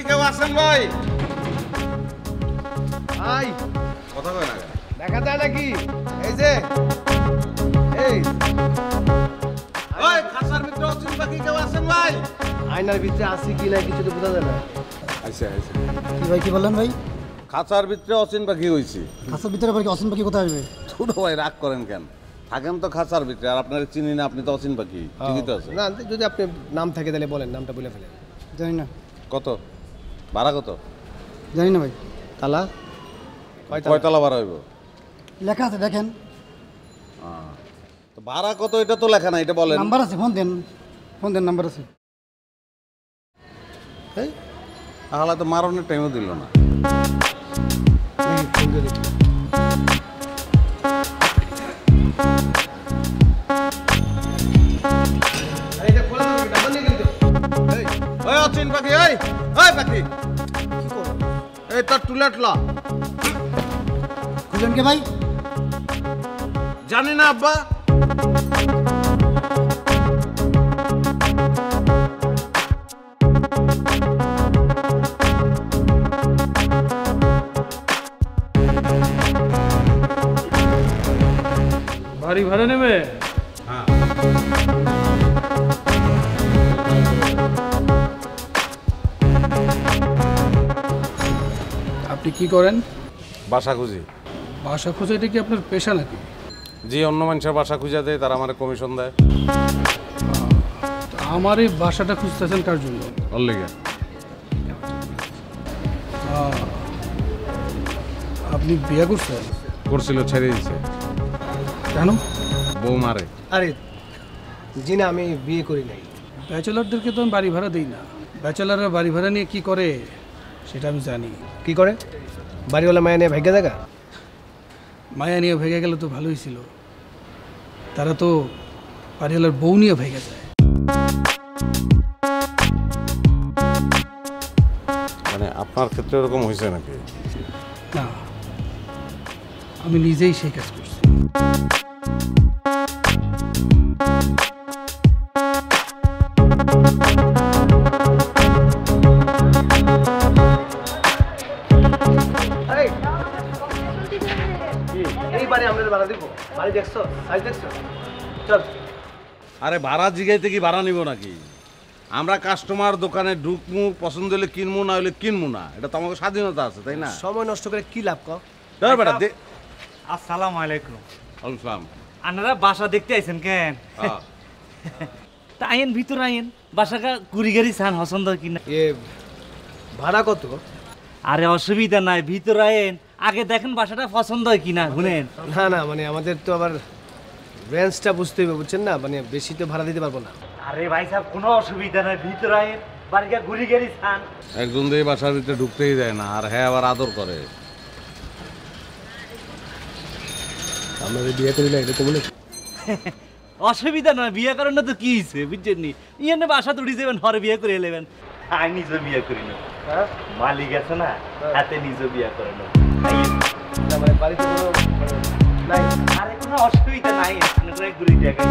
কেউ আছেন ভাই? ভাই কথা কয় না দেখা যায় নাকি? এই যে এই ওই খাসার ভিতরে অচিন পাখি কেউ আছেন ভাই? আয়নার ভিতরে আসি কি না কিছু তো বোঝা যায় না। আচ্ছা আচ্ছা কি ভাই কি বললেন ভাই? খাঁচার ভিতরে অচিন পাখি হইছি। খাঁচার ভিতরে আবার কি অসীম পাখি কোথায় আসবে? ছোট ভাই রাগ করেন কেন? থাকেন তো খাঁচার ভিতরে, আর আপনার চিনি না, আপনি তো অচিন পাখি। ঠিকই তো আছে। না যদি আপনি নাম থাকে তাহলে বলেন, নামটা বলে ফেলেন। জানি না। কত ভাড়া? কত? জানি না ভাই। তালা কয়তলা ভাড়া হইব? লেখা আছে দেখেন। তো ভাড়া কত এটা তো লেখা না, এটা বলেন। নাম্বার আছে, ফোন দেন। ফোন দেন, নাম্বার আছে। এই আহলা তো মারনের টাইমও দিল না। ওই অচিন পাখি, ওই ওই পাখি, এই তোর টুলেট ল। খুঁজলেন কে ভাই? জানি না আব্বা। বাড়ি ভাড়া নেবে? হ্যাঁ আপনি কি করেন? বাসা খুঁজি। বাসা খোঁজা এটা কি আপনার পেশা নাকি? যে অন্য মানুষের বাসা খুঁজে দেয় তারা আমার কমিশন দেয়। তো আমার এই বাসাটা খুঁজতেছেন কার জন্য? অল্লিগে আপনি বিয়ে করছেন? করছিল, ছেড়ে দিছে। কেন? বউ মারে। আরে জি না, আমি বিয়ে করি নাই। ব্যাচেলারদেরকে তো আমি বাড়ি ভাড়া দিই না। ব্যাচেলাররা বাড়ি ভাড়া নিয়ে কি করে সেটা আমি জানি। কি করে? বাড়িওয়ালা মায়া নিয়ে ভাগ্য জায়গা? মায়া নিয়ে ভেঙে গেলে তো ভালোই ছিল, তারা তো বাড়িওয়ালার বউ নিয়ে ভেঙে যায়। মানে আপনার ক্ষেত্রে এরকম হয়েছে নাকি? না, আমি নিজেই সেই কাজ করছি। এই বাড়ি আমরা ভাড়া দিব? বাড়ি দেখছো, সাইজ দেখছো? চল। আরে ভাড়া জিগাইতে কি ভাড়া নিব নাকি? আমরা কাস্টমার দোকানে ঢুকমু, পছন্দ হলে কিনবো, না হলে কিনবো না। এটা তো আমাকে স্বাধীনতা আছে, তাই না? সময় নষ্ট করে কি লাভ কর? ধর বেটা দে। আসসালামু আলাইকুম। আলসালাম। আপনারা বাসা দেখতে আইছেন কেন? তা আইন ভিতর আইন, বাসাটা কুড়িগাড়ি চান পছন্দ কিনা? এ ভাড়া কত? আরে অসুবিধা নাই, ভিতর আইন, আগে দেখেন বাসাটা পছন্দ হয় কিনা শুনেন। না না, মানে আমাদের তো আবার রেঞ্জটা বুঝতে হবে, বুঝছেন না? মানে বেশি তো ভাড়া দিতে পারবো না। আরে ভাই সাহেব কোনো অসুবিধা নাই, ভিতর আইন, বাড়িটা কুড়িগাড়ি চান। একজন দিয়ে বাসার ভিতরে ঢুকতেই দেয় না, আর হ্যাঁ আবার আদর করে। আমরা বিয়ে করি না, এটা তো বলে। অসুবিধা নয়, বিয়ে করেন না তো কি হয়েছে বুঝছেন নি? ইয়ে বাসা তুড়ি যাবেন, হরে বিয়ে করে এলেবেন। আমি নিজে বিয়ে করি না, মালিক আছে না, হাতে নিজে বিয়ে করে না। মানে বাড়িতে কোনো নাই? আরে কোনো অসুবিধা নাই, আপনারা ঘুরে জায়গায়।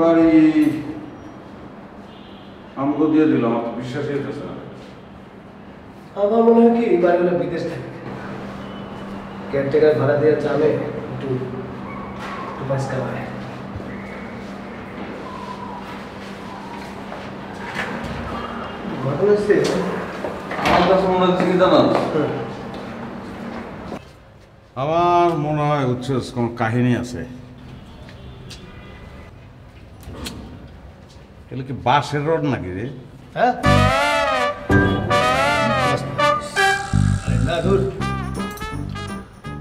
বাড়ি আমাকে দিয়ে দিল, আমার তো বিশ্বাসই হতেছে না। আমার মনে হয় কি বাড়িওয়ালা বিদেশ থাকে, কেয়ারটেকার ভাড়া দিয়ে চালে একটু পাস কামায়। ঘটনা হচ্ছে আমার কাছে মনে হচ্ছে কি জানো, আমার মনে হয় উচ্ছ্বাস কোনো কাহিনী আছে। এগুলো কি বাঁশের রড নাকি রে? হ্যাঁ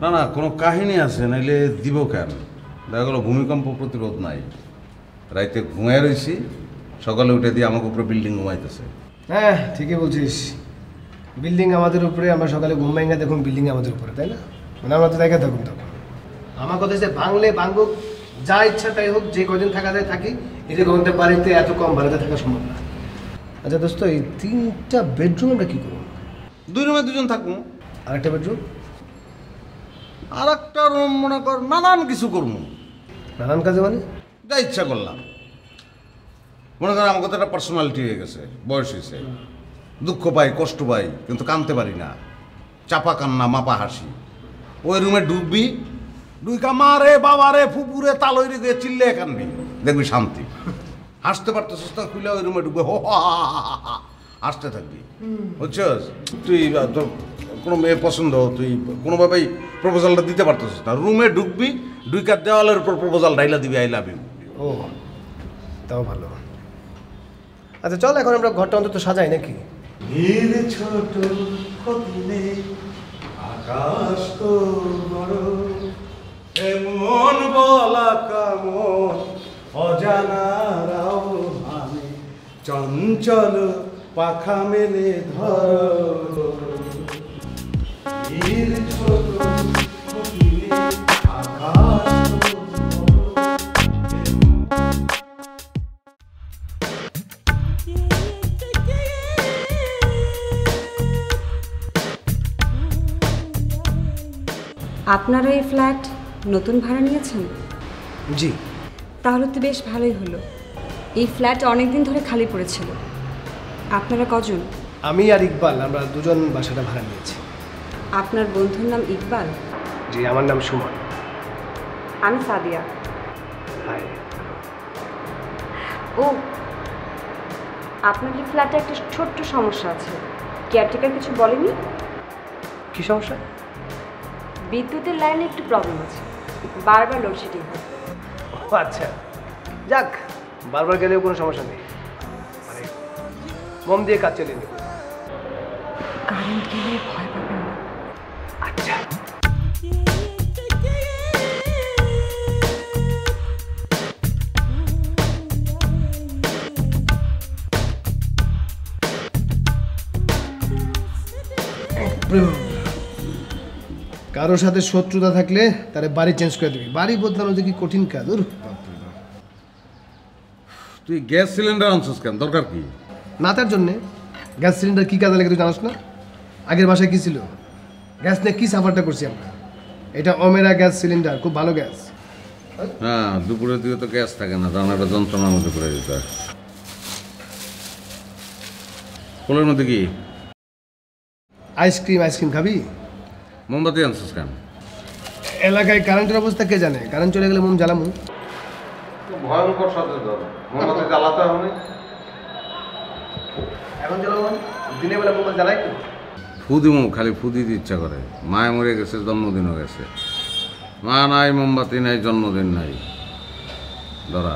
না না, কোনো কাহিনী আছে, নাইলে দিব কেন? দেখা গেলো ভূমিকম্প প্রতিরোধ নাই, রাইতে ঘুমায় রয়েছি, সকালে উঠে দিয়ে আমাকে উপরে বিল্ডিং ঘুমাইতেছে। হ্যাঁ ঠিকই বলছিস, বিল্ডিং আমাদের উপরে, আমরা সকালে ঘুম ভেঙে দেখুন বিল্ডিং আমাদের উপরে, তাই না? মানে আমরা তো দেখে থাকুন তখন। আমার কথা হচ্ছে ভাঙলে ভাঙুক, যা ইচ্ছা তাই হোক, যে কদিন থাকা যায় থাকি, এই ঘন্টা বাড়িতে এত কম ভাড়াতে থাকা সম্ভব না। আচ্ছা দোস্ত, এই 3টা বেডরুম আমরা কী করবো? 2 রুমে 2জন থাকবো। আরেকটা বেডরুম? আর একটা রুম মনে কর নানান কিছু করবো, নানান কাজে মানে? যা ইচ্ছা করলাম। মনে কর আমার কথা একটা পার্সোনালিটি হয়ে গেছে, বয়স হয়েছে, দুঃখ পাই কষ্ট পাই কিন্তু কানতে পারি না, চাপা কান্না মাপা হাসি। ওই রুমে ঢুকবি, ঢুকা মা রে বাবা রে ফুপুরে তালই রে চিল্লে কানবি, দেখবি শান্তি। হাসতে পারতেছিস না, খুলে ওই রুমে ঢুকবে, হো হা হা হা হা হা, হাসতে থাকবি, বুঝছিস? তুই তোর কোনো মেয়ে পছন্দ, তুই কোনোভাবেই প্রপোজালটা দিতে পারতেছিস না, রুমে ঢুকবি, ঢুকা দেওয়ালের উপর প্রপোজাল ঢাইলা দিবি, আই লাভ ইউ। ও তাও ভালো। আচ্ছা চল এখন আমরা ঘরটা অন্তত সাজাই নাকি? ছোট কদিনে আকাশ তো বড়, এমন বলা কামন অজানারাও আমি চঞ্চল পাখা মেলে ধরো। ছোট কদিনে আকাশ তো বড়। আপনারা এই ফ্ল্যাট নতুন ভাড়া নিয়েছেন? জি। তাহলে তো বেশ ভালোই হলো। এই ফ্ল্যাট অনেক দিন ধরে খালি পড়েছিল। আপনারা কজন? আমি আর ইকবাল, আমরা দুজন বাসাটা ভাড়া নিয়েছি। আপনার বন্ধুর নাম ইকবাল? জি, আমার নাম সুমন। আমি সাদিয়া। হাই। ও, আপনার এই ফ্ল্যাটে একটা ছোট্ট সমস্যা আছে। কেয়ারটেকার কিছু বলেনি? কী সমস্যা? বিদ্যুতের লাইনে একটু প্রবলেম আছে, বারবার লোডশেডিং হয়। ও আচ্ছা, যাক, বারবার গেলেও কোনো সমস্যা নেই, মানে মন দিয়ে কাজ চালিয়ে নেব। কারেন্ট গেলে ভয় পাবেন না। আচ্ছা। কারোর সাথে শত্রুতা থাকলে তারে বাড়ি চেঞ্জ করে দিবি। বাড়ি বদলানো যে কি কঠিন কাজ। তুই গ্যাস সিলিন্ডার আনছিস কেন, দরকার কি? না তার জন্যে। গ্যাস সিলিন্ডার কী কাজে লাগে তুই জানাস না? আগের বাসায় কী ছিল, গ্যাস নিয়ে কী সাফারটা করছি আমরা। এটা ওমেরা গ্যাস সিলিন্ডার, খুব ভালো গ্যাস। হ্যাঁ, দুপুরের দিকে তো গ্যাস থাকে না, রান্নাটা যন্ত্রণার মধ্যে করে দিতে হয়। কোলের মধ্যে কি আইসক্রিম খাবি? মোমবাতি আনছিস কেন? এলাকায় কারেন্টের অবস্থা কে জানে, কারেন্ট চলে গেলে মোম জ্বালামু। ভয়ঙ্কর সচেতন, মোমবাতি জ্বালাতে হবে। এখন জ্বালাবো দিনের বেলা মোম জ্বালাই তো। ফুদিমো, খালি ফুদি দিতে ইচ্ছা করে। মায় মরে গেছে, জন্মদিনও গেছে, মা নাই, মোমবাতি নাই, জন্মদিন নাই। ধরা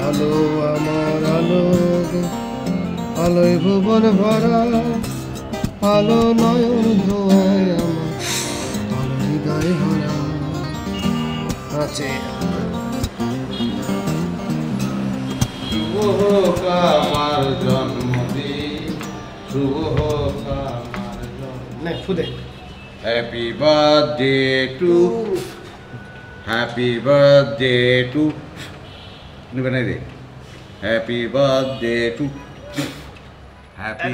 আলো আমার আলো, আলোয় ভুবন ভরা, আলো নয়ন ধোয়ায় আমার, আলো হৃদয় ভরা আছে। শুভ হোক আমার জন্মদিন, শুভ হোক আমার জন্মদিন। নে ফুদে। Happy birthday to, happy birthday to, নিবে নাই রে। হ্যাপি বার্থডে টু, হ্যাপি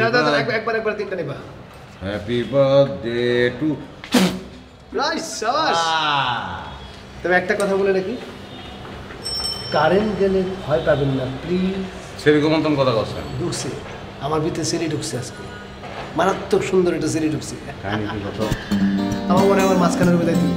একবার তিনটা নেবা। Happy birthday two. তবে একটা কথা বলে রাখি, কারেন্ট গেলে ভয় পাবেন না প্লিজ। সেরকম মতন কথা কথা ঢুকছে আমার ভিতরে, সিঁড়ি ঢুকছে আজকে, মারাত্মক সুন্দর একটা সিঁড়ি ঢুকছে। কাহিনী কি কথা? আমার মনে হয় আমার মাঝখানের বেলায় তুই।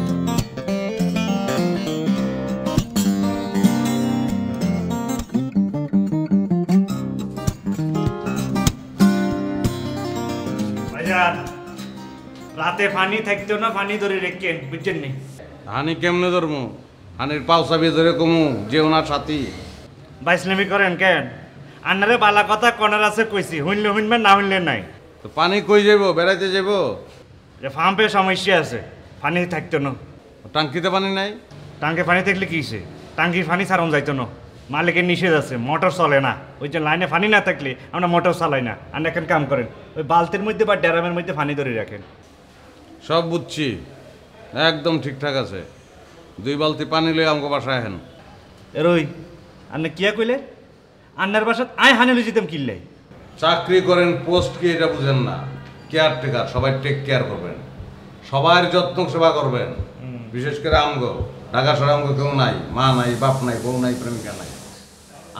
রাতে পানি থাকতো না, পানি ধরে রেখেন, বুঝছেন নি? হানি কেমনে ধরমু? হানির পাউসা বেজরে কমু, যে ওনার সাথী। বাইসলামি করেন কেন? আন্নারে বালা কথা কনার আছে কইছি, হইলে হইনবেন, না হইলে নাই। তো পানি কই যাবো, বেড়াইতে যাবো? পাম্পে সমস্যা আছে, পানি থাকতো না। টাঙ্কিতে পানি নাই? টাঙ্কে পানি থাকলে কি হইছে? টাঙ্কির পানি ছাড়ন যাইতো না, মালিকের নিষেধ আছে, মোটর চলে না। ওই যে লাইনে পানি না থাকলে আমরা মোটর চালাই না। আর এখন কাম করেন, ওই বালতির মধ্যে বা ড্রামের মধ্যে পানি ধরে রাখেন। সব বুঝছি, একদম ঠিকঠাক আছে। 2 বালতি পানি লই আমাকে বাসায় হেন। এরই আপনি কিয়া কইলে? আন্নার বাসাত আয় হানিলে যেতাম কিনলাই। চাকরি করেন, পোস্ট কি এটা বুঝেন না? কেয়ারটেকার, সবাই টেক কেয়ার করবেন, সবার যত্ন সেবা করবেন। বিশেষ করে আমগো ঢাকা শহরে আমগো কেউ নাই, মা নাই, বাপ নাই, বউ নাই, প্রেমিকা নাই।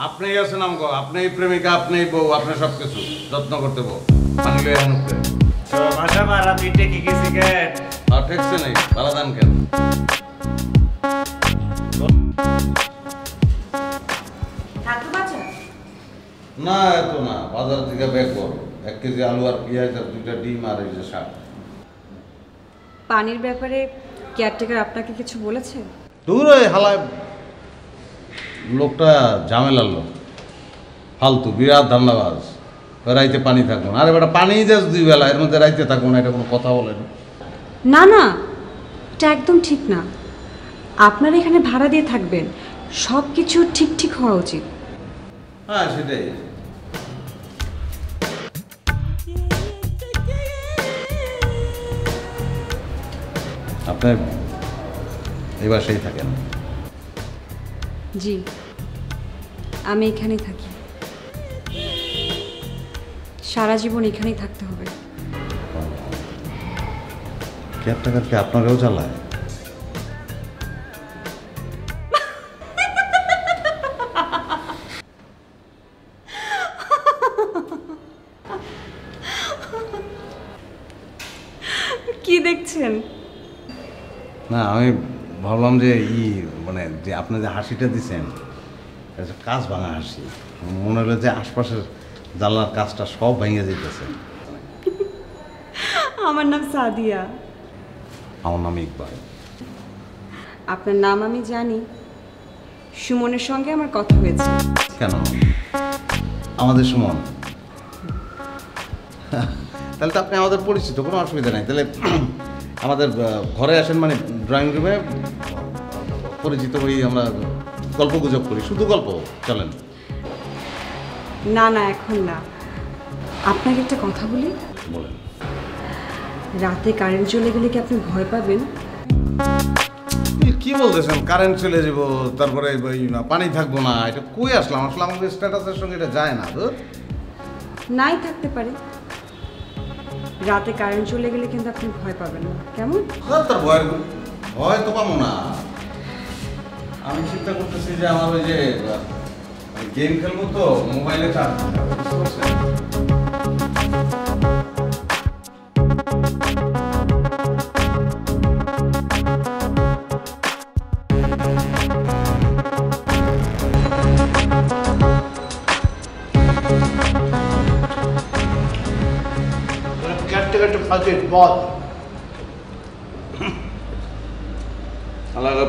আপনিই আছেন আমগো, আপনিই প্রেমিকা, আপনিই বউ, আপনি সব কিছু যত্ন করতে বউ। পানি লই হেন উপরে। ভাষা মারা পিঠে কি গেছি কে? আর ঠেকছে নেই, ভালো দান কেন? না এত না, বাজার থেকে ব্যাগ বড়, 1 কেজি আলু আর পেঁয়াজ আর 2টা ডিম আর এই যে শাক। পানির ব্যাপারে কেয়ারটেকার আপনাকে কিছু বলেছে? দূর ওই হালায় লোকটা ঝামেলার লোক, ফালতু, বিরাট ধান্দাবাজ। রাইতে পানি থাকবো না। আরে বেটা পানি যাস 2 বেলা, এর মধ্যে রাইতে থাকবো না, এটা কোনো কথা বলেন? না না, এটা একদম ঠিক না। আপনারা এখানে ভাড়া দিয়ে থাকবেন, সব কিছু ঠিক ঠিক হওয়া উচিত। হ্যাঁ সেটাই। আপনি এই বাসায় থাকেন? জি, আমি এখানেই থাকি, সারা জীবন এখানেই থাকতে হবে। কেয়ারটেকার কি আপনাকেও চালায়? কি দেখছেন? না আমি ভাবলাম যে মানে যে আপনি যে হাসিটা দিচ্ছেন, কাজ ভাঙা হাসি, মনে হলো যে আশপাশের জানলার কাজটা সব ভেঙে যেতেছে। আমার নাম সাদিয়া। আমার নাম ইকবাল। আপনার নাম আমি জানি, সুমনের সঙ্গে আমার কথা হয়েছে। কেন? আমাদের সুমন? তাহলে তো আপনি আমাদের পরিচিত, কোনো অসুবিধা নাই। তাহলে আমাদের ঘরে আসেন, মানে ড্রয়িং রুমে পরিচিত হই, আমরা গল্প গুজব করি, শুধু গল্প। চলেন। না না, এখন না। আপনাকে একটা কথা বলি। বলেন। রাতে কারেন্ট চলে গেলে কি আপনি ভয় পাবেন? কি বলতেছেন? কারেন্ট চলে যাব, তারপরে পানি থাকবো না, এটা কই আসলাম? আসলে আমাদের স্ট্যাটাসের সঙ্গে এটা যায় না। তো নাই থাকতে পারে, রাতে কারেন্ট চলে গেলে কিন্তু আপনি ভয় পাবেন না। কেমন? তার ভয় তো পাবো না। আমি চিন্তা করতেছি যে আমার ওই যে গেম খেলবো, তো মোবাইলে চার্জ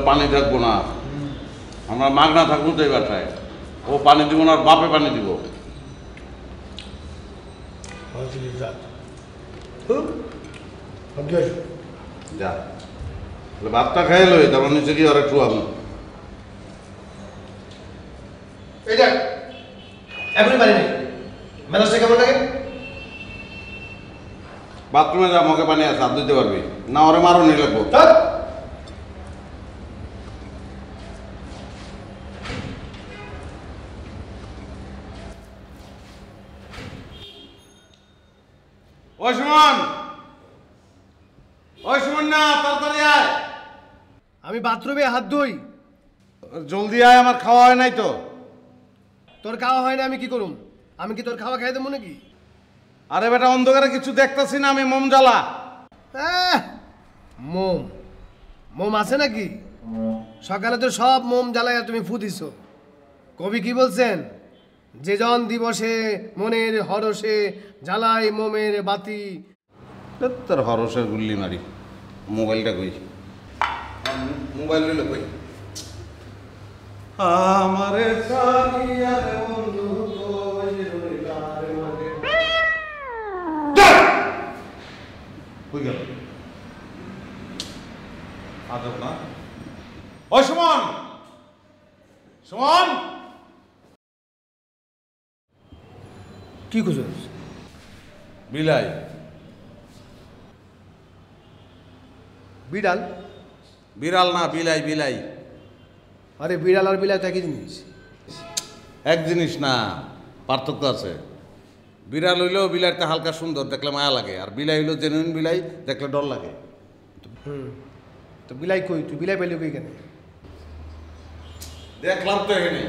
পানি থাকবো না, আমরা মাগনা থাকবো তো এই বাসায়। ও পানি দিব না, বাপে পানি দিব। যা ভাতটা খাই লই, তারপর নিচে গিয়ে আর একটু আমি এখনই পারি নাই। মেজাজটা কেমন লাগে? বাথরুমে যা, মগে পানি আছে, হাত দিতে পারবি না? ওরে মারো নিয়ে লাগবো। ওই সুমন, ওই সুমন না, তাড়াতাড়ি আয়। আমি বাথরুমে হাত ধুই। জলদি আয়, আমার খাওয়া হয় নাই তো। তোর খাওয়া হয় না, আমি কি করুম? আমি কি তোর খাওয়া খাই দেবো নাকি? আরে বেটা, অন্ধকারে কিছু দেখতেছি না, আমি মোম জ্বালা। মোম মোম আছে নাকি? সকালে তো সব মোম জ্বালাইয়া তুমি ফু দিছো। কবি কি বলছেন? যে জন দিবসে মনের হরসে জ্বালাই মোমের বাতি। তোর হরসের গুল্লি মারি। মোবাইলটা কই? মোবাইল লইলে কই? আমারে সারিয়া বন্ধু কই রইলা রে। কই গেল? আদব না। ওই সুমন, সুমন, কি খুঁজো? বিলাই। বিড়াল? বিড়াল না, বিলাই, বিলাই। আরে বিড়াল আর বিলাই তো একই জিনিস। এক জিনিস না, পার্থক্য আছে। বিড়াল হইলেও বিলাইটা হালকা সুন্দর, দেখলে মায়া লাগে, আর বিলাই হইলেও জেনুইন বিলাই, দেখলে ডর লাগে। তো বিলাই কই? তুই বিলাই পাইলি কই কেন? দেখলাম তো এখানে।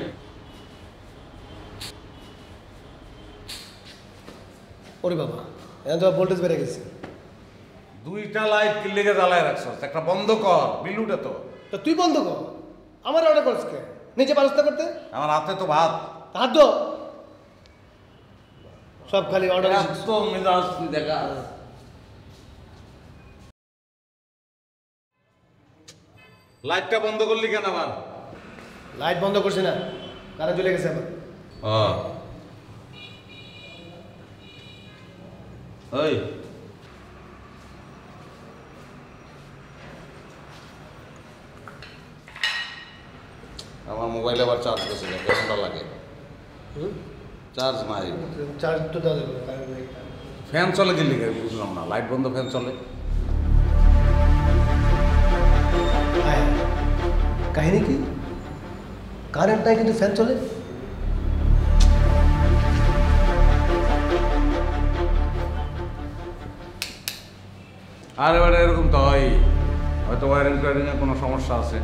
ওরে বাবা, এখন তো ভোল্টেজ বেড়ে গেছে। দুইটা লাইট কি লেগে জ্বালায় রাখছ, একটা বন্ধ কর, বিল উঠে তো। তো তুই বন্ধ কর, আমার অর্ডার করছ কে? নিজে ব্যবস্থা করতে। আমার হাতে তো ভাত। হাত দো, সব খালি অর্ডার। তো মেজাজ তুই দেখা। লাইটটা বন্ধ করলি কেন আবার? লাইট বন্ধ করছে না, কারেন্ট চলে গেছে আবার। ওই আমার মোবাইলে আবার চার্জ গেছে, কেমনটা লাগে? চার্জ নাই। চার্জ তো দেওয়া যাবে না, কারেন্ট নেই। ফ্যান চলে দিল্লি, বুঝলাম না। লাইট বন্ধ, ফ্যান চলে। কাহিনী কি? কারেন্ট নাই কিন্তু ফ্যান চলে। আর এবারে এরকম তো হয়, হয়তো ওয়ারিং টোয়ারিংয়ে কোনো সমস্যা আছে।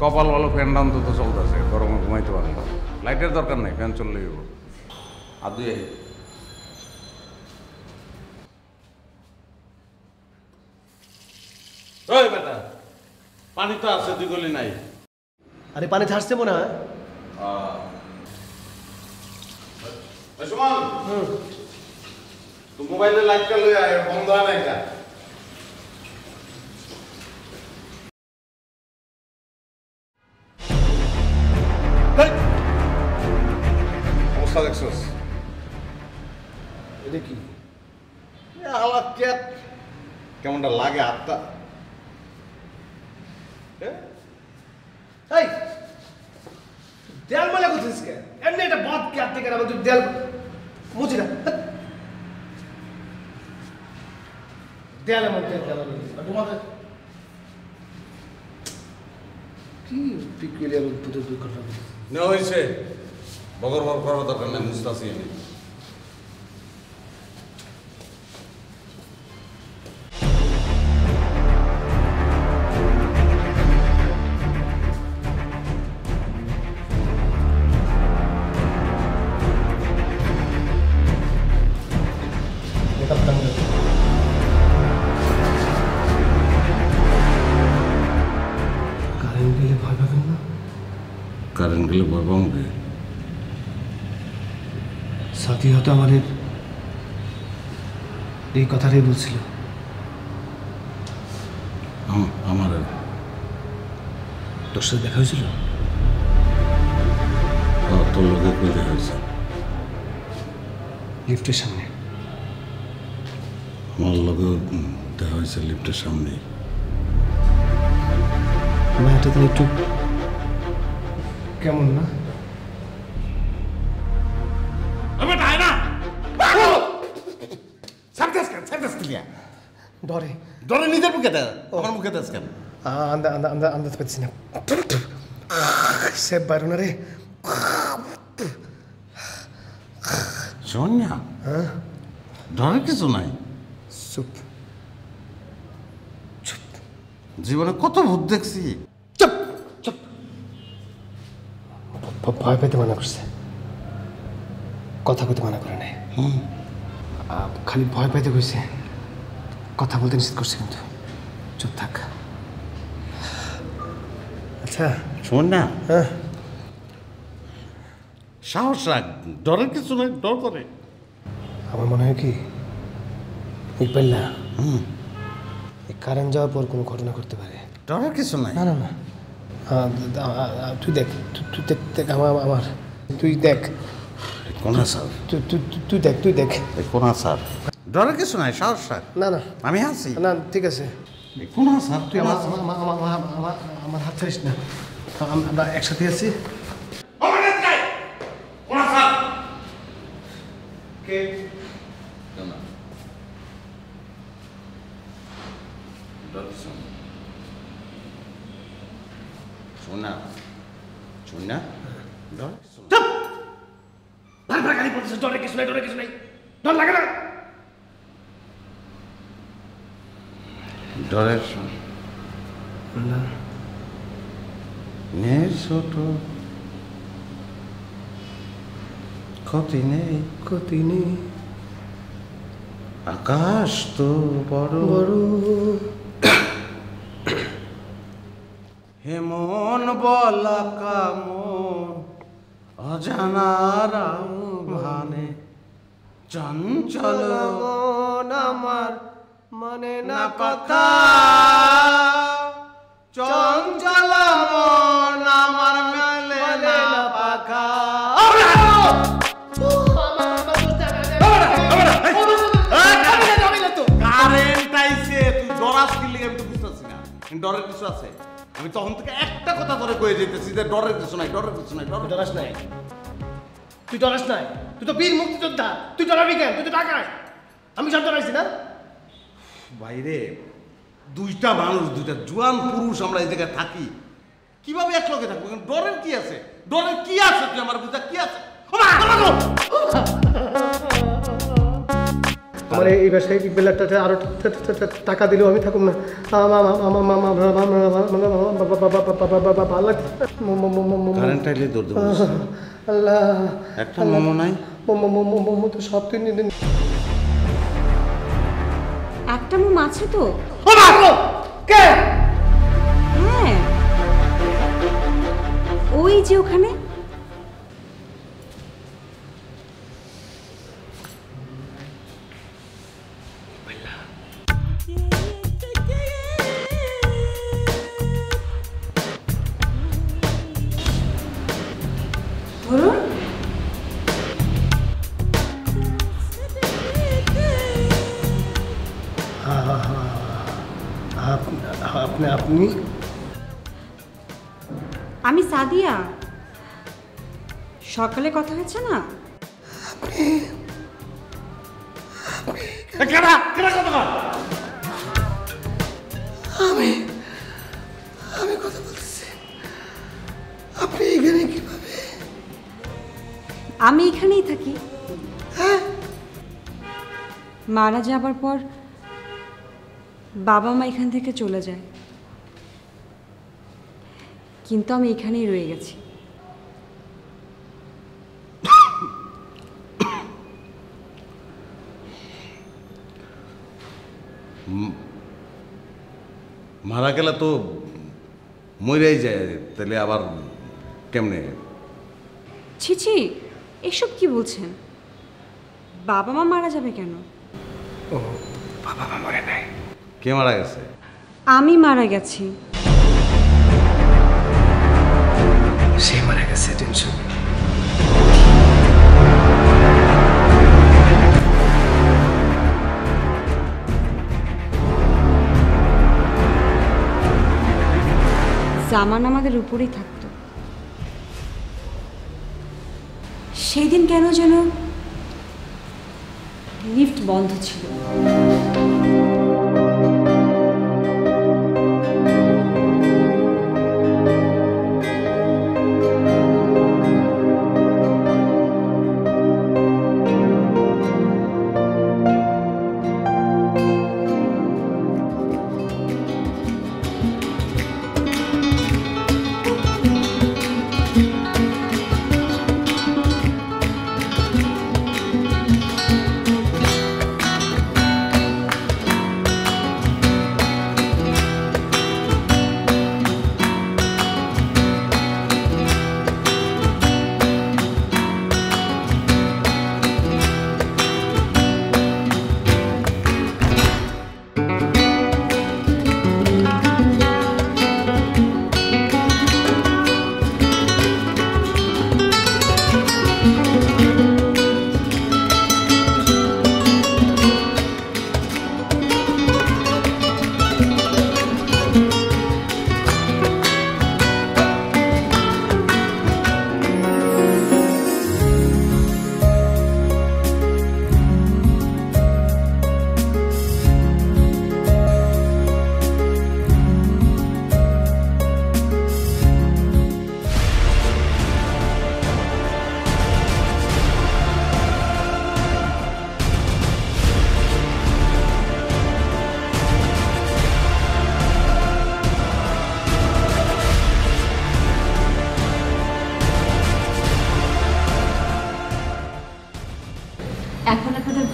কপাল ভালো, ফ্যানটা অন্তত চলতেছে, গরমে ঘুমাইতে পারে না। লাইটের দরকার নেই, ফ্যান চললেই হবো। আর দুই ওই বেটা, পানি তো আছে, তুই গলি নাই। আরে পানি ছাড়ছে মনে হয়। সুমন, তুই মোবাইলের লাইটটা লই আয়, বন্ধ হয় না এটা। অবস্থা দেখছস? এটা কি? হালাত কেমনটা লাগে হাতটা। এই দেয়াল মালা করছিস কে? এমনি একটা বদ কে আপনি কেন তুই দেয়াল মুছি না। দেয়ালের মধ্যে কি পিকুলিয়ার উদ্ভূত দুর্ঘটনা। নেওয়া হয়েছে, বগর বর করার দরকার নেই, মুস্তাসি আমি। কারেন্ট গেলে ভয় পাবেন না? কারেন্ট গেলে ভয় পাবে? সাথী হয়তো আমাদের এই কথাটাই বলছিল। আমার তোর সাথে দেখা হয়েছিল? তোর লোকে কই দেখা হয়েছে? লিফটের সামনে। আমার লোকে দেখা হয়েছে লিফটের সামনে। মায়াটা তো একটু কেমন না? ডরে ডরে নিজের মুখে দেয়, আমার মুখে দেয় কেন? আন্দাজ পাচ্ছি না। সেব বাইরো না রে। সোনিয়া, ডরের কিছু নাই। চুপ জীবনে কত ভূত দেখছি। চুপ চুপ। ভয় পেতে মানা করছে, কথা বলতে মানা করে নাই। খালি ভয় পাইতে কইছে, কথা বলতে নিষেধ করছে। কিন্তু চুপ থাক। আচ্ছা শোন না, হ্যাঁ, সাহস রাখ, ডরের কিছু নাই। ডর করে আমার মনে হয় কি ইকবাল্লা এই কারেন্ট যাওয়ার পর কোনো ঘটনা করতে পারে। ডরের কিছু নাই। না না না, তুই দেখ, তুই দেখ আমার তুই দেখ। কোন স্যার? তুই দেখ তুই দেখ। কোন স্যার? ডরের কিছু নাই, সাহস স্যার, না না আমি আছি। না ঠিক আছে, কোন স্যার? তুই তুই আমার হাত ছাড়িস না, আমরা একসাথে আছি। কে? শোনা শোনা ডর বারবার গালি পড়তেছিস, ডরে কিছু নাই, ডরে কিছু নাই, ডর লাগে না? ডরের নেই ছোট ক্ষতি নেই, ক্ষতি নেই, আকাশ তো বড় বড় হেমন বলা কামন অজানার ভানে চঞ্চল মন আমার মানে না কথা চঞ্চল মন আমার মেলে না পাখা। কারেন্ট আইছে, তুই ডরাস কি লিগে আমি তো বুঝতেছি না। ডরের কিছু আছে? আমি তখন থেকে একটা কথা ধরে কয়ে যেতেছি যে ডরের কিছু নাই, ডরের কিছু নাই, ডরের ডরাস নাই, তুই ডরাস নাই, তুই তো বীর মুক্তিযোদ্ধা, তুই ডরাবি কেন? তুই তো টাকায়, আমি সব ডরাইছি না? বাইরে দুইটা মানুষ, দুইটা জোয়ান পুরুষ আমরা এই জায়গায় থাকি, কিভাবে এক লগে থাকবো? ডরের কি আছে? ডরের কি আছে? তুই আমার বুঝা কি আছে? আমার এই ব্যবসায়ী বেলাটাতে আরো টাকা দিলেও আমি থাকুম না। কারেন্ট আইলে দৌড় দেবো। আল্লাহ, একটা মোমো নাই? মোমো তো সব তুই নিয়ে দিন। একটা মোম আছে তো? কে? হ্যাঁ, ওই যে ওখানে। ধরুন। আপনি? আমি সাদিয়া, সকালে কথা হয়েছে না? আমি কথা বলতেছি, আপনি এখানে কিভাবে? আমি এখানেই থাকি। মারা যাবার পর বাবা মা এখান থেকে চলে যায়, কিন্তু আমি এখানেই রয়ে গেছি। মারা গেলে তো মরেই যায়, তাহলে আবার কেমনে? ছি ছি, এসব কি বলছেন? বাবা মা মারা যাবে কেন? ও বাবা মা মরে নাই। কে মারা গেছে? আমি মারা গেছি। সে মারা গেছে, টেনশন। জামান আমাদের উপরেই থাকতো। সেই দিন কেন যেন লিফট বন্ধ ছিল।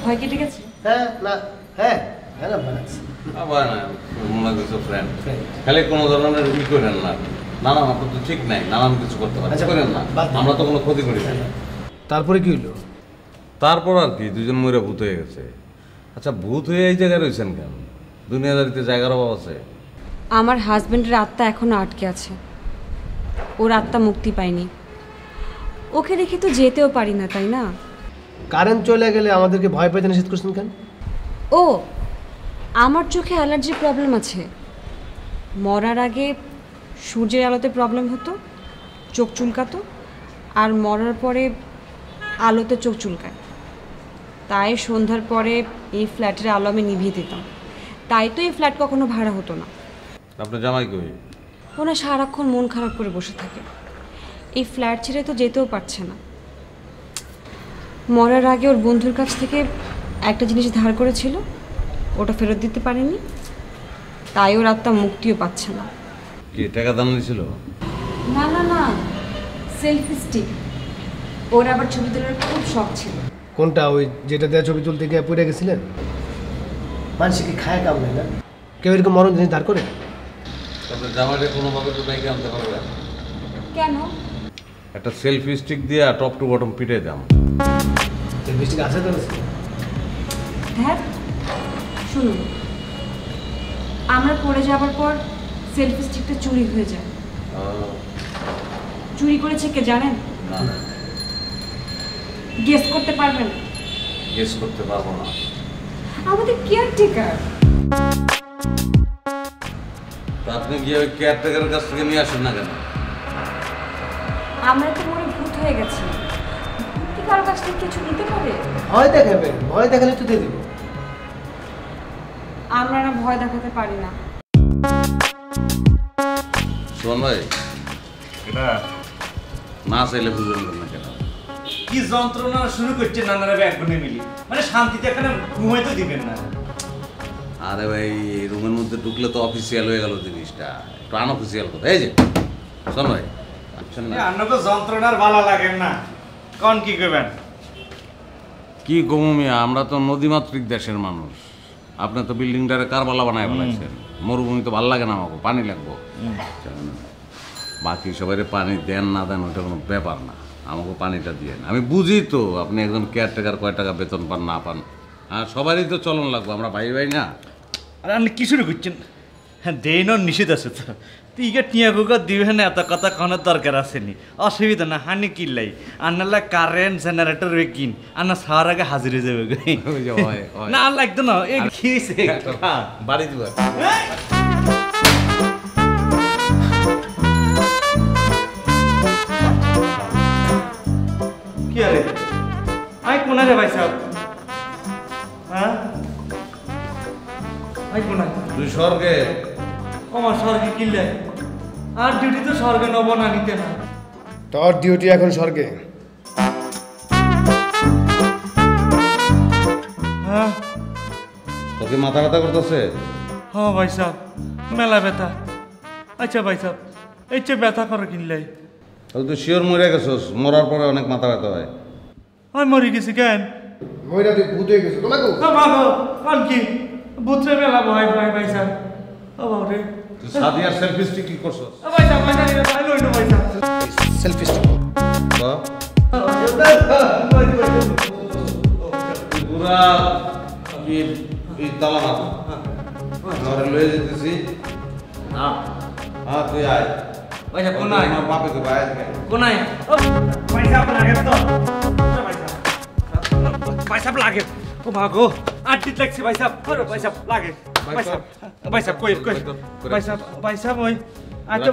ভয় কেটে গেছে? হ্যাঁ না হ্যাঁ হ্যাঁ না বানাচ্ছি আবার না মনে করছো ফ্রেন্ড খালি কোনো ধরনের ই করেন না, নানান আপনার তো ঠিক নাই, নানান কিছু করতে পারেন আচ্ছা, করেন না, বাদ দিন। আমরা তো কোনো ক্ষতি করি না। তারপরে কি হলো? তারপর আর কি, দুজন মরে ভূত হয়ে গেছে। আচ্ছা ভূত হয়ে এই জায়গায় রয়েছেন কেন? দুনিয়াদারিতে জায়গার অভাব আছে? আমার হাজবেন্ডের আত্মা এখনো আটকে আছে, ওর আত্মা মুক্তি পায়নি। ওকে রেখে তো যেতেও পারি না, তাই না? কারেন্ট চলে গেলে আমাদেরকে ভয় পেতে নিষেধ করছেন কেন? ও, আমার চোখে অ্যালার্জির প্রবলেম আছে। মরার আগে সূর্যের আলোতে প্রবলেম হতো, চোখ চুলকাতো, আর মরার পরে আলোতে চোখ চুলকায়। তাই সন্ধ্যার পরে এই ফ্ল্যাটের আলো আমি নিভিয়ে দিতাম। তাই তো এই ফ্ল্যাট কখনো ভাড়া হতো না। আপনার জামাই কই? ওনা সারাক্ষণ মন খারাপ করে বসে থাকে, এই ফ্ল্যাট ছেড়ে তো যেতেও পারছে না। মরার আগে ওর বন্ধুর কাছ থেকে একটা জিনিস ধার করেছিল, ওটা ফেরত দিতে পারেনি, তাই ওর আত্মা মুক্তিও পাচ্ছে না। কি টাকা দাম নিয়েছিল? না না না, সেলফি স্টিক। ওর আবার ছবি তোলার খুব শখ ছিল। কোনটা? ওই যেটা দেওয়া ছবি তুলতে গিয়ে পড়ে গেছিলেন? মানুষ কি খায় কাম নেই না? কেউ এরকম মরণ জিনিস ধার করে? আপনার জামাইটা কোনোভাবে তো বাইকে আনতে পারবেন? কেন? একটা সেলফি স্টিক দিয়ে টপ টু বটম পিটে দাম। মিষ্টি আছে তো? হ্যাঁ শুনুন, আমরা পড়ে যাবার পর সেলফি স্টিকটা চুরি হয়ে যায়। চুরি করেছে কে জানেন? না গেস করতে পারবেন? গেস করতে পারবো না। আমাদের কেয়ারটেকার। তা আপনি গিয়ে ওই কেয়ারটেকারের কাছ থেকে নিয়ে আসেন না কেন? আমরা তো মনে ভূত হয়ে গেছি, কি কারো কাছ থেকে কিছু নিতে পারে? ভয় দেখাবেন, ভয় দেখালে তো দিয়ে দিব। আমরা না ভয় দেখাতে পারি না। শোন ভাই, এটা না চাইলে বুঝবেন না কেন? কি যন্ত্রণা শুরু করছে নানারা ব্যাগ বনে মিলি, মানে শান্তিতে এখানে ঘুমাইতে দিবেন না। আরে ভাই এই রুমের মধ্যে ঢুকলে তো অফিসিয়াল হয়ে গেল জিনিসটা, একটু আনঅফিসিয়াল কথা। এই যে শোন ভাই, আচ্ছা না আপনাকে যন্ত্রণার ভালো লাগেন না, কোন কি করবেন? কি গমিয়া, আমরা তো নদীমাতৃক দেশের মানুষ। আপনি তো বিল্ডিংটারে কারবালা বানায় ফেলাইছেন। মরুভূমি তো ভালো লাগে না, আমাকে পানি লাগবো। বাকি সবাই পানি দেন না দেন ওটা কোনো ব্যাপার না, আমাকে পানিটা দিয়ে। আমি বুঝি তো আপনি একজন কেয়ারটেকার কয় টাকা বেতন পান না পান, আর সবারই তো চলন লাগবো, আমরা ভাই ভাই না। আর আপনি কি শুরু করছেন? হ্যাঁ দেন নিষেধ আছে তো, তুইকে টিয়া গুগা দিবেন, এত কথা কোনের দরকার আসেনি, অসুবিধা না। হানি কিনলাই আন্নালা কারেন্ট জেনারেটর কিন, আন্না সার আগে হাজির হয়ে যাবে। না আর লাগতো না, এই খেয়েছে বাড়ি দিব। কি আরে আই কোনা রে ভাই সাহেব? হ্যাঁ আই কোনা তুই স্বর্গে? আমার স্বর্গে কিনলে আর ডিউটি তো স্বর্গে নব না নিতে না। তোর ডিউটি এখন স্বর্গে। হ্যাঁ তোকে মাথা ব্যথা করতেছে? হ্যাঁ ভাই সাহেব, মেলা ব্যথা। আচ্ছা ভাই সাহেব, এই চেয়ে ব্যথা করে কিনলে? তাহলে তুই শিওর মরে গেছিস, মরার পরে অনেক মাথা ব্যথা হয়। আমি মরে গেছি কেন? মহিলা তুই ভূত হয়ে গেছো তোমাকে? কোন কি বুঝতে মেলা ভয় ভয় ভাই সাহেব। ও বাবরে, তুই সাদিয়ার সেলফি স্টিক কি করছস? ভাই সাহেব ভাই লইন ভাই সাহেব। সেলফি স্টিক তুই পুরা কি এই তালা মার, আমরা লয়ে যেতেছি। হ্যাঁ হ্যাঁ তুই আয়। ভাই সাহেব কোন নাই? আমার বাপে তো বাইরে থেকে। কোন নাই? ভাই সাহেব লাগে তো, ভাই সাহেব লাগে। ও ভাগো আটটি লাগছে ভাই সাহেব। আরে ভাই সাহেব লাগে। ভাই সাহেব, ভাই সাহেব কই কই ভাই সাহেব ওই আচ্ছা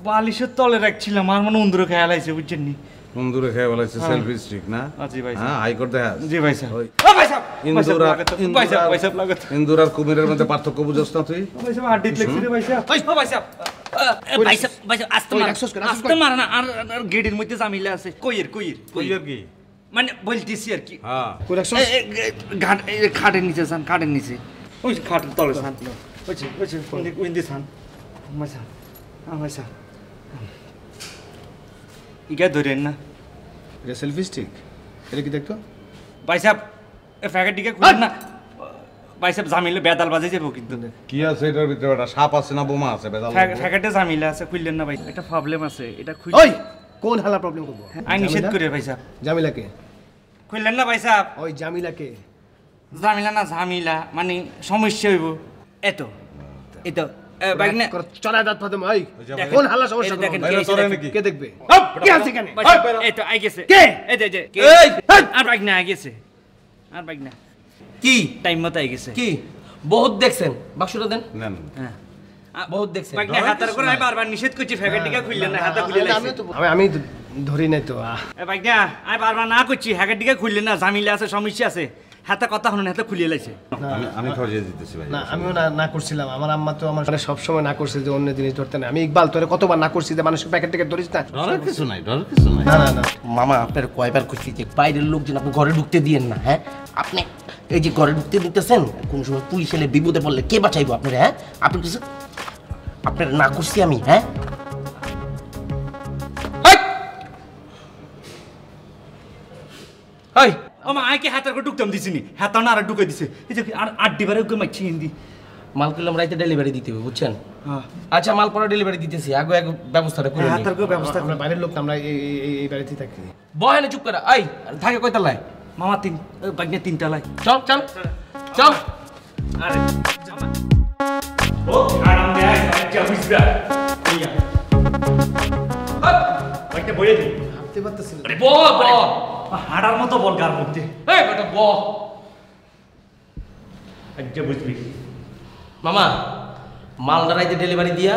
বালিশের তলে রাখছিলাম, আমার মনে উন্দুরে খেয়াল আইছে, বুঝছেন নি? বন্ধুরে খেয়ে বলেছে সেলফি স্টিক না? জি ভাই হ্যাঁ হাই করতে হ্যাঁ। জি ভাই সাহেব। ওই ও ভাই সাহেব, ইন্দুর আর ভাই সাহেব লাগে। ইন্দুর আর কুমিরের মধ্যে পার্থক্য বুঝছ না তুই? ভাই সাহেব আটটি লাগছে রে ভাই সাহেব। ও ভাই সাহেব, ভাই সাহেব আস্তে মার না, আর গেটের মধ্যে জামিলা আছে। কইয়ের কি মানে বলতেছি আর কি। হ্যাঁ খাটের নিচে যান, খাটের নিচে, ওই খাটের তলে যান, ওই সান মাইসা মাইসা ইগা ধরেন না। এটা সেলফি স্টিক? এটা কি দেখতো? ভাই সাহেব ফ্যাকেট দিকে খুলেন না ভাই সাহেব জামিলে বেদাল বাজে যাবো কিন্তু কি আছে এটার ভিতরে? একটা সাপ আছে না বোমা আছে? বেদাল ফ্যাকেটে জামিলে আছে খুললেন না ভাই একটা প্রবলেম আছে এটা খুল ওই কোন হালা প্রবলেম করবো? আই নিষেধ করে ভাই সাহেব জামিলাকে? খুললেন না ভাই সাহেব ওই জামিলাকে? জামিলা না ঝামিলা মানে সমস্যা হইব এতো এতো বাইক না চড়া দাঁত ফাতে ভাই কোন হালা সমস্যা? দেখেন বাইরে চলে নাকি? কে দেখবে? কে আছে কেন এই তো আই গেছে কে? এই যে কে আর বাইক না আই গেছে আর বাইক না কি টাইম মতো আই গেছে কি বহুত দেখছেন বাক্সটা দেন নেন। হ্যাঁ বহুত দেখছেন বাইক না হাতার করে আমি বারবার নিষেধ করছি ফ্যাকেট দিকে খুললেন না হাতা খুলে লাইছে আমি ধরি নাই তো বাইক না আমি বারবার না করছি হ্যাকের দিকে খুললেন না জামিলা আছে সমস্যা আছে হাতে কথা শুনুন হাতে খুলিয়ে লাইছে আমি খরচে দিতেছি ভাই। না আমিও না করছিলাম। আমার আম্মা তো আমার মানে সবসময় না করছে যে অন্য জিনিস ধরতে না। আমি ইকবাল তোরে কতবার না করছি যে মানুষের প্যাকেট থেকে ধরিস না। ডরের কিছু নাই, ডরের কিছু নাই। না মামা আপনার কয়বার কইছি যে বাইরের লোকজন আপনি ঘরে ঢুকতে দিয়েন না। হ্যাঁ আপনি এই যে ঘরে ঢুকতে দিতেছেন কোন সময় পুলিশ এলে বিপদে পড়লে কে বাঁচাইবো আপনার? হ্যাঁ আপনি কিছু আপনার না করছি আমি। হ্যাঁ হাই ও মা আইকে হাতার করে ঢুকতাম দিছিনি হাতা না আর ঢুকে দিছে এই যে আর আড্ডি বারে ওকে মাইছি হিন্দি মাল করলাম রাইতে ডেলিভারি দিতে হবে বুঝছেন? হ্যাঁ আচ্ছা মাল পরে ডেলিভারি দিতেছি আগে এক ব্যবস্থাটা করে নিই। হাতার করে ব্যবস্থা আমরা বাইরের লোক, আমরা এই বাড়িতেই থাকি। বহেনে চুপ করে আই থাকে কয়তালায়? মামা বাইক না তিনটালায় চল চল চল আরে জামা ও আরাম দে আচ্ছা বুঝবা ইয়া বাইকটা বইয়ে দি হাঁটতে পারতেছি না। আরে ব ব হাড়ার মতো বল গার মধ্যে এই বেটা ব আচ্ছা বুঝবি মামা মালদা রাইতে ডেলিভারি দিয়া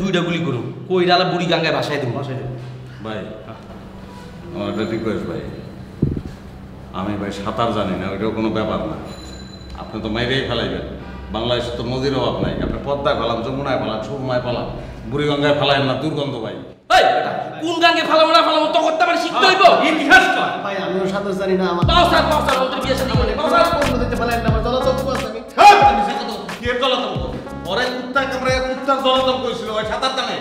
দুইটা গুলি করুন কইরালা বুড়ি গাঙ্গায় বাসায় দেবো ভাই আমার একটা রিকোয়েস্ট ভাই, আমি ভাই সাঁতার জানি না, ওইটাও কোনো ব্যাপার না। আপনি তো মাইরেই ফেলাইবেন। বাংলাদেশে তো নদীর অভাব নাই। আপনি পদ্মায় ফেলান, যমুনায় ফেলান, সুরমায় ফেলান, বুড়িগঙ্গায় ফেলাইন না, দুর্গন্ধ ভাই। এই বেটা কোন গাঙ্গে ফালামো না ফালামো তো করতে পারি শিখতে হইব। ইতিহাস কর ভাই আমিও সাঁতার জানি না। আমার পাওসার অন্তর বিয়ে শাদী মানে পাওসার দিতে পারলেন না। আমার জলতত্ত্ব আছে আমি। কে জলাতঙ্ক? ওরে কুত্তা কামড়ে কুত্তার জলাতঙ্ক হয়েছিল, ওই সাঁতার জানে।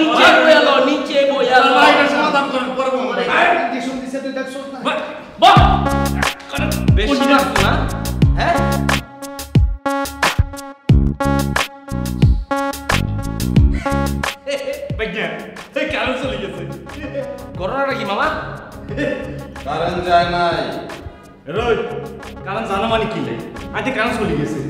নিচে বয়ালো নিচে বয়ালো সমাধান করেন করবো ইঞ্জেকশন দিছে তুই দেখছস না? বাহ বেশি লাগতো না হ্যাঁ বাইক না এই কারণ চলে গেছে করোনাটা কি মামা? কারেন্ট যায় নাই। রোজ কারণ জানা মানে কি লাই আজকে কারণ চলে গেছে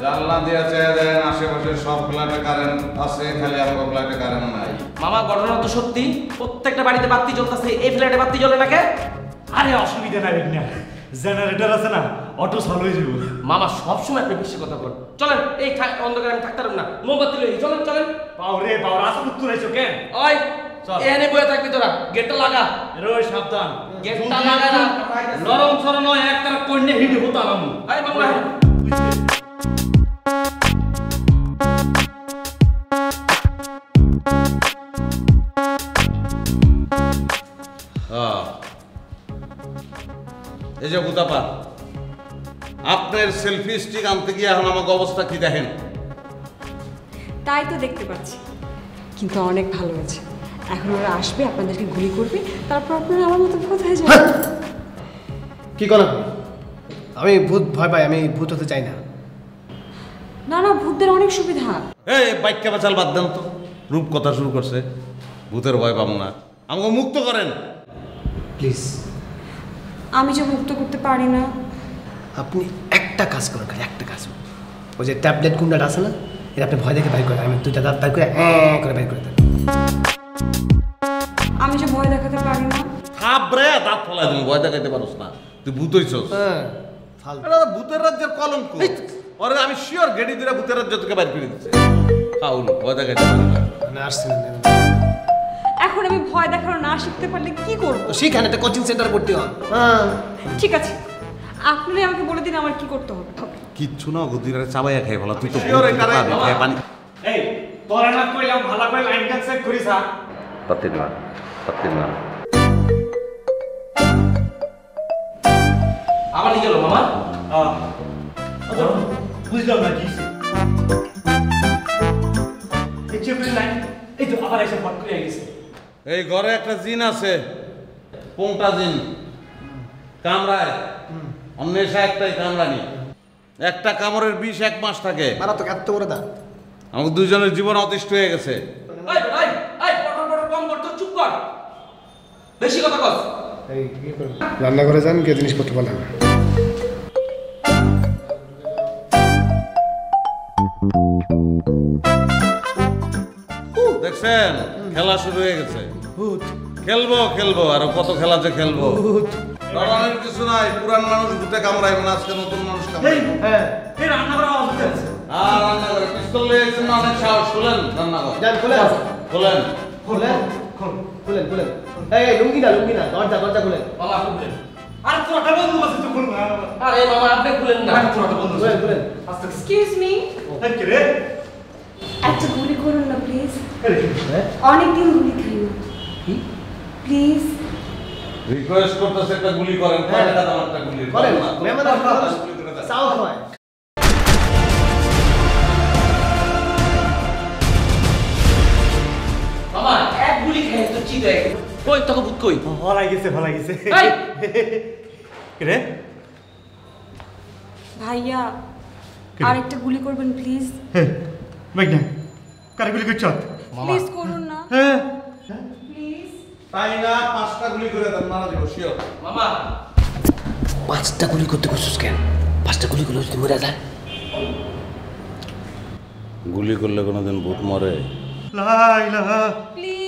জানলা দিয়ে চেয়ে দেন, আশেপাশে সব ফ্ল্যাটে কারেন্ট আছে, খালি আমার ফ্ল্যাটে কারেন্ট নাই। মামা ঘটনা তো সত্যি প্রত্যেকটা বাড়িতে বাতি জ্বলতেছে এই ফ্ল্যাটে বাতি জ্বলে না কে? আরে অসুবিধা নাই না জেনারেটর আছে না অটো চালু হয়ে যাবো মামা সবসময় আপনি বেশি কথা বলেন। চলেন এই অন্ধকারে আমি থাকতে পারবো না, মোমবাতি লই চলেন চলেন। পাওরে পাওর আসল উত্তর আইছো কেন ওই চল। এনে বয়ে থাকবি তোরা, গেটটা লাগা। রোজ সাবধান গেটটা লাগা না। নরম সরম নয় এক তারা কন্যা হিডি হতো আলাম এই মামা এই যে ভূতাপা, আপনার সেলফি স্টিক আনতে গিয়ে এখন আমাকে অবস্থা কি দেখেন? তাই তো দেখতে পাচ্ছি, কিন্তু অনেক ভালো হয়েছে। এখন ওরা আসবে, আপনাদেরকে গুলি করবে, তারপর আপনারা আমার মতো ভূত হয়ে যাবে। কি করা? আমি ভূত ভয় পাই, আমি ভূত হতে চাই না। না না, ভূতদের অনেক সুবিধা। এই বাইকটা বাচাল বাদ দেন তো, রূপ কথা শুরু করছে। ভূতের ভয় পাবো না, আমাকে মুক্ত করেন প্লিজ। আমি যে মুক্ত করতে পারি না। আপনি একটা কাজ করেন, খালি একটা কাজ। ওই যে ট্যাবলেট গুন্ডাটা আছে না, এটা আপনি ভয় দেখে বাইর করেন। আমি দুইটা দাঁত বাইর করে করে বাইর করে দেন। আমি যে ভয় দেখাতে পারি না। থাপড়ে দাঁত ফলাই দিন, ভয় দেখাইতে পারোস না, তুই ভূত হইছস। হ্যাঁ এটা তো ভূতের রাজ্যের কলঙ্ক। ওরে আমি শিওর গেডি দিরা ভূতের রাজ্য থেকে বাইর করে দিচ্ছে। ফাউল, ভয় দেখাইতে পারো না। মানে আসছেন এখন আমি ভয় দেখানো না শিখতে পারলে কি করব? তো সেখানে একটা কোচিং সেন্টার ভর্তি হন। হ্যাঁ ঠিক আছে, আপনি আমাকে বলে দিন আমার কি করতে হবে। কিচ্ছু না, গদিরা চাবাইয়া খাই ভালো। তুই তো Sure, এটারে বাবা। পানি এই তোরা না কইলাম ভালো করে লাইনটা চেক করিস হ্যাঁ পাতিল না, পাতিল না। আবার নিয়ে গেল মামা। বুঝলাম না কি এই চেপের লাইন এই তো আবার এসে ফট করে গেছে এই ঘরে একটা জিন আছে, কোনটা জিন কামরায় নেশা একটাই কামড়ানি, একটা কামড়ের বিষ 1 মাস থাকে। মারা তো এত বড় দা আমাদের দুজনের জীবন অতিষ্ঠ হয়ে গেছে। রান্না করে যান, কে জিনিসপত্র বানাবে। দেখছেন খেলা শুরু হয়ে গেছে। খেলবো খেলবো আরো কত খেলা যে খেলবো। ডরানোর কিছু নাই, পুরান মানুষ ভূতে কামড়াইবে না, আজকে নতুন মানুষ কামড়াইবে। হ্যাঁ রান্না করা অবস্থা আছে। আর রান্না করে পিস্তল নিয়ে এসেছেন না, অনেক সাহস। খুলেন রান্না কর, যান খুলেন খুলেন। খুলেন খুলেন খুলেন। এই লুঙ্গি না দরজা খুলেন। মামা আপনি খুলেন। আর তোরা বন্ধু আছে তো কোন আরে মামা আপনি খুলেন না। তোরা বন্ধু খুলেন খুলেন। এক্সকিউজ মি, কি রে? একটা গুলি করুন না প্লিজ। হ্যাঁ অনেকদিন গুলি খাই না, প্লিজ। রিকোয়েস্ট করতেছে একটা গুলি করেন। হ্যাঁ। কয়টা দাম একটা গুলি করেন করেন না। মেহমান গুলি করে দেন। সাউথ হয়। মামা এক গুলি খেয়ে তো চিত হয়ে গেল। কই তোকে ভূত কই? ভালাই গেছে এই! কি রে? ভাইয়া আরেকটা গুলি করবেন প্লিজ। মেঘনা কারে গুলি করছ? প্লিজ করুন না হ্যাঁ প্লিজ। তাই না 5টা গুলি করে দেন, মারা দিব শিওর। মামা 5টা গুলি করতে কইছিস কেন? 5টা গুলি করলে যদি মরে যায়? গুলি করলে কোনোদিন ভূত মরে? লা ইলাহা প্লিজ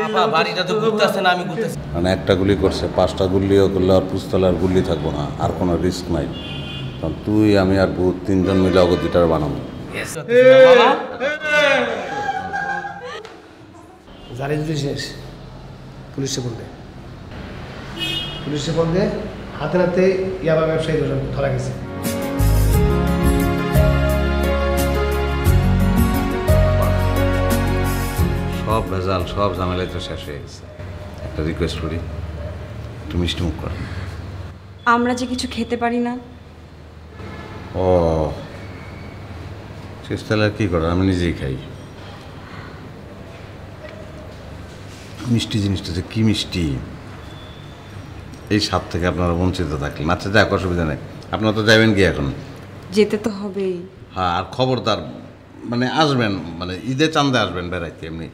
আপা বাড়িটা তো ঘুরতেছে না, আমি ঘুরতেছি। মানে একটা গুলি করছে, 5টা গুলিও করলে আর পুস্তলার গুলি থাকবো না, আর কোনো রিস্ক নাই। কারণ তুই আমি আর ভূত 3জন মিলে অগতিটার বানাবো। মামা জারি যদি শেষ পুলিশে বলবে, পুলিশে বলবে হাতে নাতে ইয়াবা ব্যবসায়ী ধরা গেছে। সব ভেজাল, সব ঝামেলাই তো শেষ হয়ে গেছে। একটা রিকোয়েস্ট করি, একটু মিষ্টি মুখ করেন। আমরা যে কিছু খেতে পারি না। ও শেষ তাহলে আর কী করার, আমি নিজেই খাই। মিষ্টি জিনিসটা যে কী মিষ্টি, এই স্বাদ থেকে আপনারা বঞ্চিত থাকলেন। আচ্ছা যাক, অসুবিধা নেই। আপনারা তো যাবেন কি এখন? যেতে তো হবেই। হ্যাঁ, আর খবরদার মানে আসবেন, মানে ঈদে চাঁদে আসবেন বেড়াইতে, এমনি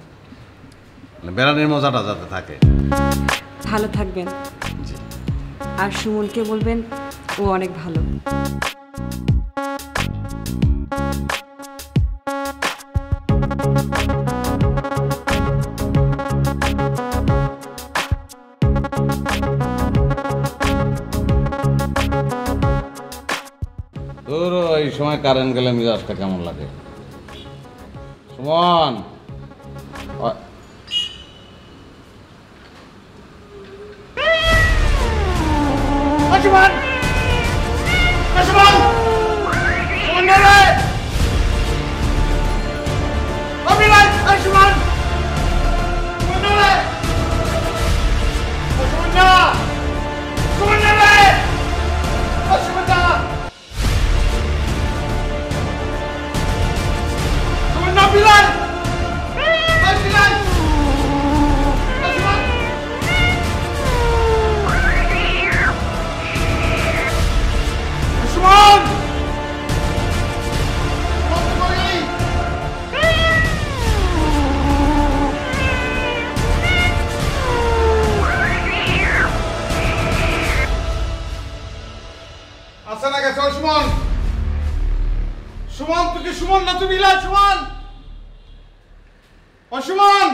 মানে বেড়ানোর মজাটা যাতে থাকে। ভালো থাকবেন। জি। আর সুমনকে বলবেন ও অনেক ভালো। তোর এই সময় কারেন্ট গেলে মিজাজটা কেমন লাগে? সুমন আসে না গেছে? সুমন, সুমন তুই কি সুমন না? তুমি সুমন, ও সুমন।